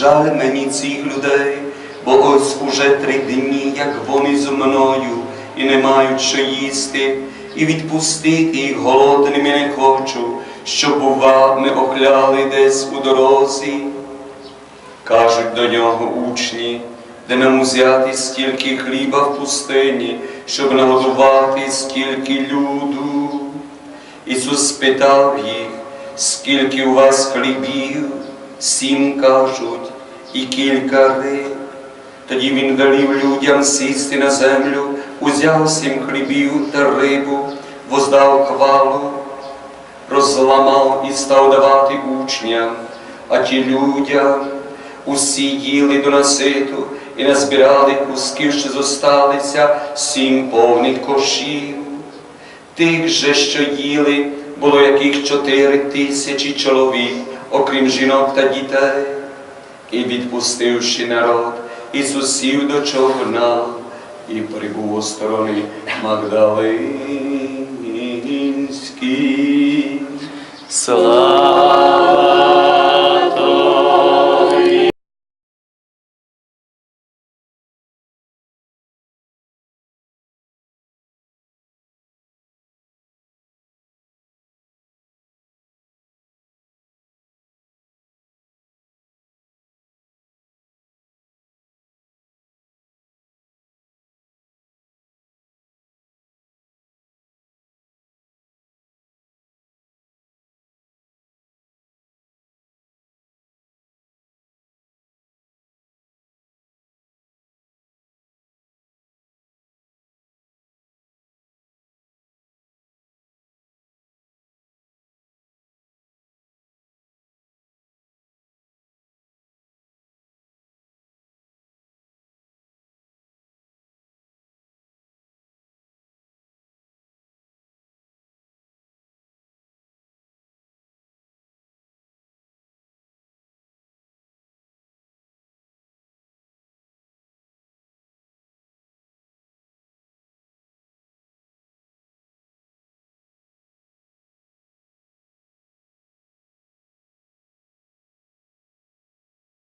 Жаль мені цих людей, бо ось уже 3 дні, як вони зо мною, і не мають що їсти, і відпустити їх голодними не хочу, щоб, бува, не охляли десь у дорозі. Кажуть до нього учні: де нам узяти стільки хліба в пустині, щоб нагодувати стільки люду? Ісус спитав їх: скільки у вас хлібів? 7, кажуть, і кілька риб. Тоді він велів людям сісти на землю, узяв 7 хлібів та рибу, воздав хвалу, розламав і став давати учням, а ті людям усі їли до наситу і назбирали кусків, що зосталися, 7 повних кошів. Тих же, що їли, було яких 4000 чоловік, окрім жінок та дітей. І відпустивши народ, Ісус сів до човна і прибув у сторони Магдалинській. Слава